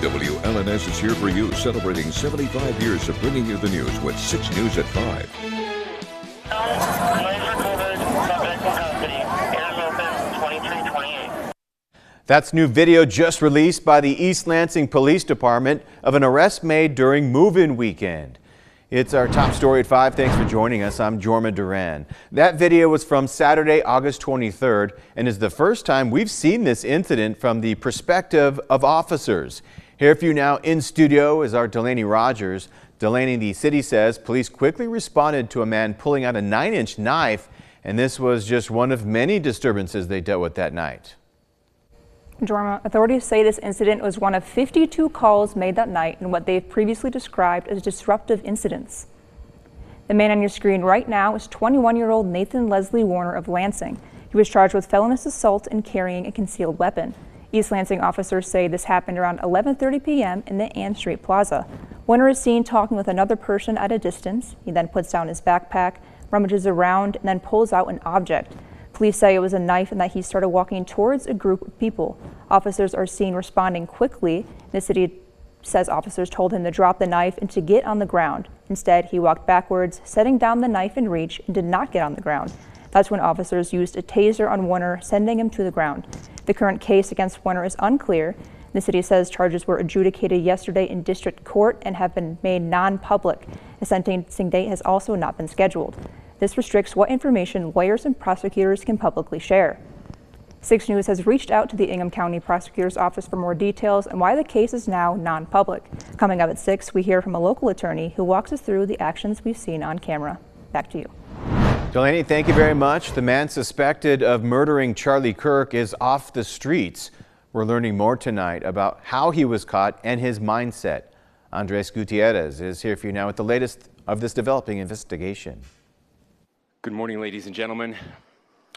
WLNS is here for you, celebrating 75 years of bringing you the news with 6 News at 5. That's new video just released by the East Lansing Police Department of an arrest made during move-in weekend. It's our top story at 5. Thanks for joining us. I'm Jorma Duran. That video was from Saturday, August 23rd, and is the first time we've seen this incident from the perspective of officers. Here for you now in studio is our Delaney Rogers. Delaney, the city says police quickly responded to a man pulling out a 9-inch knife, and this was just one of many disturbances they dealt with that night. Jorma, authorities say this incident was one of 52 calls made that night in what they've previously described as disruptive incidents. The man on your screen right now is 21-year-old Nathan Leslie Warner of Lansing. He was charged with felonious assault and carrying a concealed weapon. East Lansing officers say this happened around 11:30 p.m. in the Ann Street Plaza. Warner is seen talking with another person at a distance. He then puts down his backpack, rummages around, and then pulls out an object. Police say it was a knife and that he started walking towards a group of people. Officers are seen responding quickly. The city says officers told him to drop the knife and to get on the ground. Instead, he walked backwards, setting down the knife in reach, and did not get on the ground. That's when officers used a taser on Warner, sending him to the ground. The current case against Warner is unclear. The city says charges were adjudicated yesterday in district court and have been made non-public. A sentencing date has also not been scheduled. This restricts what information lawyers and prosecutors can publicly share. 6 News has reached out to the Ingham County Prosecutor's Office for more details and why the case is now non-public. Coming up at 6, we hear from a local attorney who walks us through the actions we've seen on camera. Back to you. Delaney, thank you very much. The man suspected of murdering Charlie Kirk is off the streets. We're learning more tonight about how he was caught and his mindset. Andres Gutierrez is here for you now with the latest of this developing investigation. Good morning, ladies and gentlemen.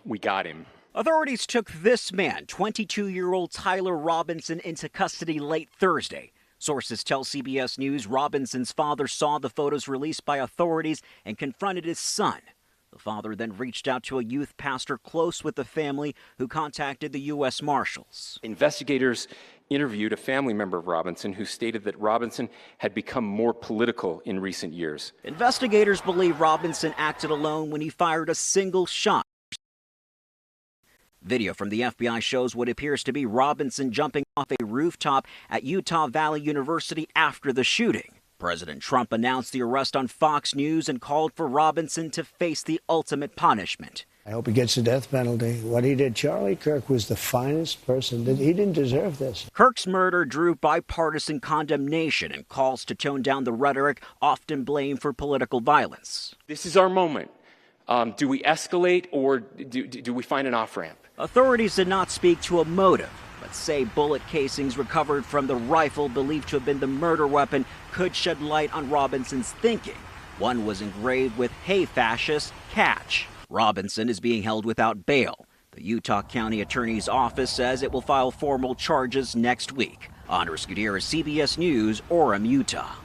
We got him. Authorities took this man, 22-year-old Tyler Robinson, into custody late Thursday. Sources tell CBS News Robinson's father saw the photos released by authorities and confronted his son. The father then reached out to a youth pastor close with the family who contacted the U.S. Marshals. Investigators interviewed a family member of Robinson who stated that Robinson had become more political in recent years. Investigators believe Robinson acted alone when he fired a single shot. Video from the FBI shows what appears to be Robinson jumping off a rooftop at Utah Valley University after the shooting. President Trump announced the arrest on Fox News and called for Robinson to face the ultimate punishment. I hope he gets the death penalty. What he did, Charlie Kirk was the finest person. He didn't deserve this. Kirk's murder drew bipartisan condemnation and calls to tone down the rhetoric often blamed for political violence. This is our moment. Do we escalate or do we find an off-ramp? Authorities did not speak to a motive, but say bullet casings recovered from the rifle believed to have been the murder weapon could shed light on Robinson's thinking. One was engraved with "Hey Fascist, Catch." Robinson is being held without bail. The Utah County Attorney's Office says it will file formal charges next week. Andres Gutierrez, CBS News, Orem, Utah.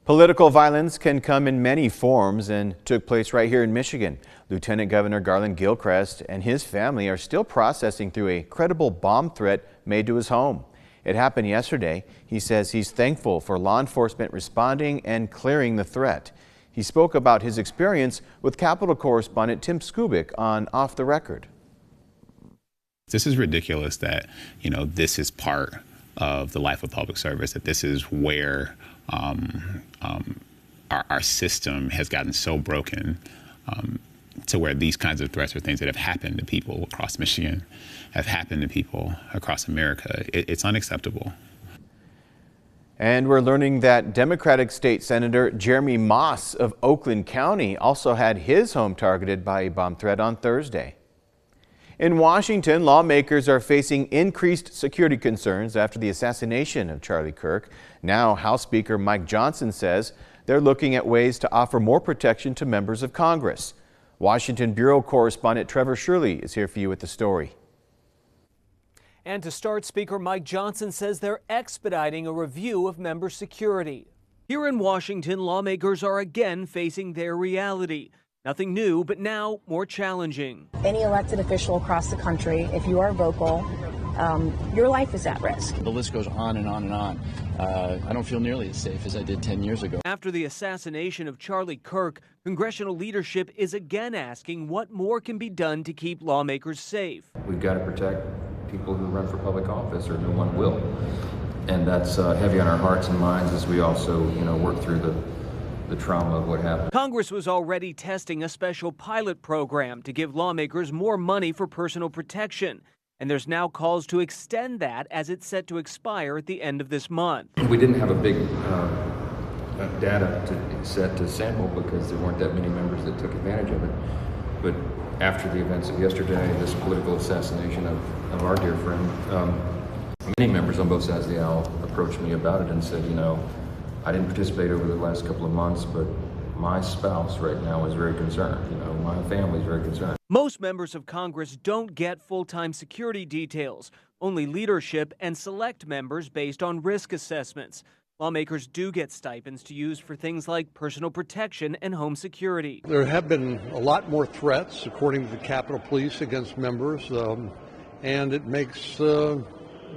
Political violence can come in many forms and took place right here in Michigan. Lieutenant Governor Garland Gilchrist and his family are still processing through a credible bomb threat made to his home. It happened yesterday. He says he's thankful for law enforcement responding and clearing the threat. He spoke about his experience with Capitol correspondent Tim Skubic on Off the Record. This is ridiculous that, this is part of the life of public service, that this is where our system has gotten so broken to where these kinds of threats are things that have happened to people across Michigan, have happened to people across America. It's unacceptable. And we're learning that Democratic State Senator Jeremy Moss of Oakland County also had his home targeted by a bomb threat on Thursday. In Washington, lawmakers are facing increased security concerns after the assassination of Charlie Kirk. Now, House Speaker Mike Johnson says they're looking at ways to offer more protection to members of Congress. Washington Bureau correspondent Trevor Shirley is here for you with the story. And to start, Speaker Mike Johnson says they're expediting a review of member security. Here in Washington, lawmakers are again facing their reality. Nothing new, but now more challenging. Any elected official across the country, if you are vocal, your life is at risk. The list goes on and on and on. I don't feel nearly as safe as I did 10 years ago. After the assassination of Charlie Kirk, congressional leadership is again asking what more can be done to keep lawmakers safe. We've got to protect people who run for public office, or no one will. And that's heavy on our hearts and minds as we also, work through the trauma of what happened. Congress was already testing a special pilot program to give lawmakers more money for personal protection. And there's now calls to extend that as it's set to expire at the end of this month. We didn't have a big data set to sample because there weren't that many members that took advantage of it. But after the events of yesterday, this political assassination of our dear friend, many members on both sides of the aisle approached me about it and said, I didn't participate over the last couple of months, but my spouse right now is very concerned. My family is very concerned. Most members of Congress don't get full-time security details, only leadership and select members based on risk assessments. Lawmakers do get stipends to use for things like personal protection and home security. There have been a lot more threats, according to the Capitol Police, against members, and it makes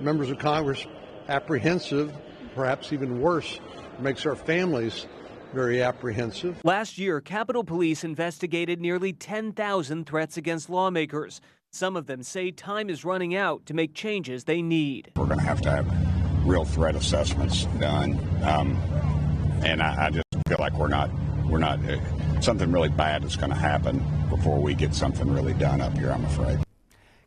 members of Congress apprehensive, perhaps even worse. It makes our families very apprehensive. Last year, Capitol Police investigated nearly 10,000 threats against lawmakers. Some of them say time is running out to make changes they need. We're going to have real threat assessments done, and I just feel like we're not something really bad is going to happen before we get something really done up here, I'm afraid.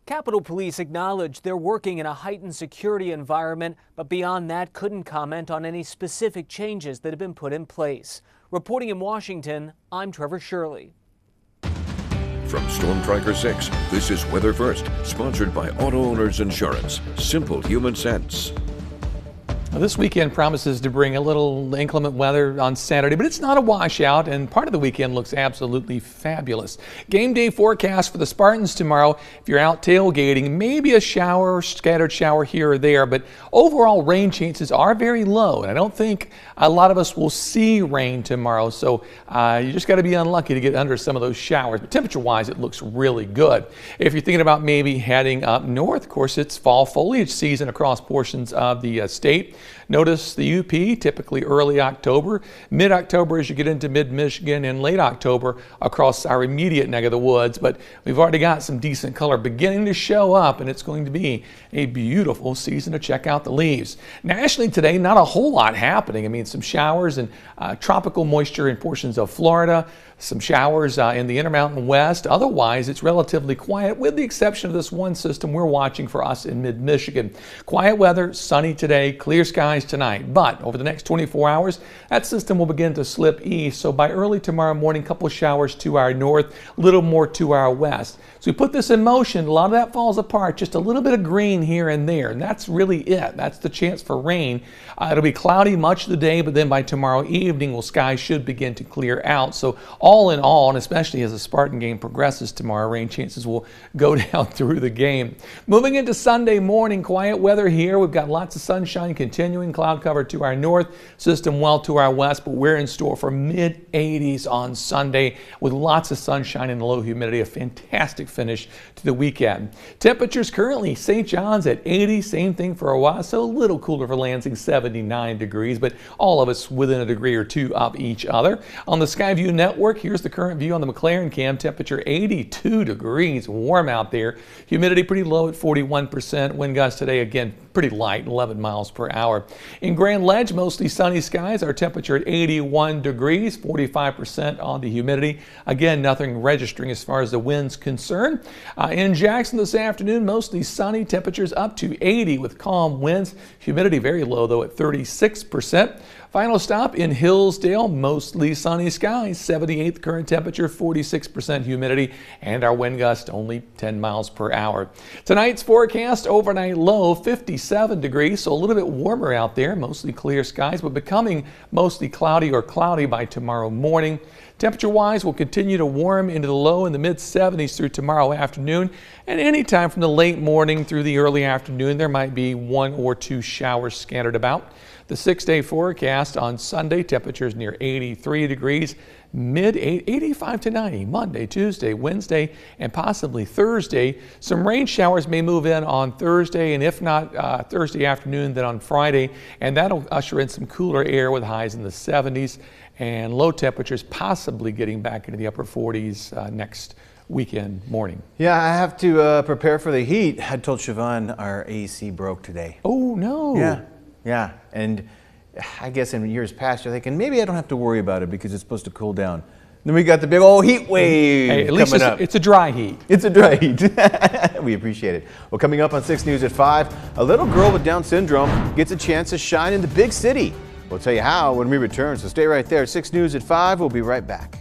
Capitol Police acknowledged they're working in a heightened security environment, but beyond that couldn't comment on any specific changes that have been put in place. Reporting in Washington, I'm Trevor Shirley. From Storm Tracker 6, this is Weather First, sponsored by Auto Owners Insurance. Simple human sense. This weekend promises to bring a little inclement weather on Saturday, but it's not a washout, and part of the weekend looks absolutely fabulous. Game day forecast for the Spartans tomorrow. If you're out tailgating, maybe a shower, scattered shower here or there, but overall rain chances are very low, and I don't think a lot of us will see rain tomorrow, so you just got to be unlucky to get under some of those showers. But temperature-wise, it looks really good. If you're thinking about maybe heading up north, of course, it's fall foliage season across portions of the state. Notice the UP, typically early October, mid-October as you get into mid-Michigan, and late October across our immediate neck of the woods. But we've already got some decent color beginning to show up, and it's going to be a beautiful season to check out the leaves. Nationally today, not a whole lot happening. I mean, some showers and tropical moisture in portions of Florida, some showers in the Intermountain West. Otherwise, it's relatively quiet with the exception of this one system we're watching for us in mid-Michigan. Quiet weather, sunny today, clear skies tonight. But over the next 24 hours, that system will begin to slip east. So by early tomorrow morning, a couple of showers to our north, a little more to our west. So we put this in motion, a lot of that falls apart, just a little bit of green here and there. And that's really it. That's the chance for rain. It'll be cloudy much of the day, but then by tomorrow evening, skies should begin to clear out. So all in all, and especially as the Spartan game progresses tomorrow, rain chances will go down through the game. Moving into Sunday morning, quiet weather here. We've got lots of sunshine continuing, cloud cover to our north, system well to our west, but we're in store for mid-80s on Sunday with lots of sunshine and low humidity. A fantastic finish to the weekend. Temperatures currently, St. John's at 80, same thing for Owasso, a little cooler for Lansing, 79 degrees, but all of us within a degree or two of each other. On the Skyview network, here's the current view on the McLaren cam. Temperature 82 degrees, warm out there. Humidity pretty low at 41%. Wind gusts today, again, pretty light, 11 miles per hour. In Grand Ledge, mostly sunny skies. Our temperature at 81 degrees, 45% on the humidity. Again, nothing registering as far as the wind's concerned. In Jackson this afternoon, mostly sunny. Temperatures up to 80 with calm winds. Humidity very low, though, at 36%. Final stop in Hillsdale, mostly sunny skies, 78th current temperature, 46% humidity, and our wind gust only 10 miles per hour. Tonight's forecast, overnight low, 57 degrees, so a little bit warmer out there, mostly clear skies, but becoming mostly cloudy or cloudy by tomorrow morning. Temperature-wise, we'll continue to warm into the low in the mid-70s through tomorrow afternoon, and anytime from the late morning through the early afternoon, there might be 1 or 2 showers scattered about. The 6-day forecast on Sunday, temperatures near 83 degrees, Mid 85 to 90 Monday, Tuesday, Wednesday, and possibly Thursday. Some rain showers may move in on Thursday, and if not Thursday afternoon, then on Friday, and that'll usher in some cooler air with highs in the 70s and low temperatures possibly getting back into the upper 40s next weekend morning. Yeah, I have to prepare for the heat. I told Siobhan our AC broke today. Oh, no. Yeah. And I guess in years past, you're thinking, maybe I don't have to worry about it because it's supposed to cool down. Then we got the big old heat wave at least coming up. It's a dry heat. It's a dry heat. We appreciate it. Well, coming up on 6 News at 5, a little girl with Down syndrome gets a chance to shine in the big city. We'll tell you how when we return, so stay right there. 6 News at 5, we'll be right back.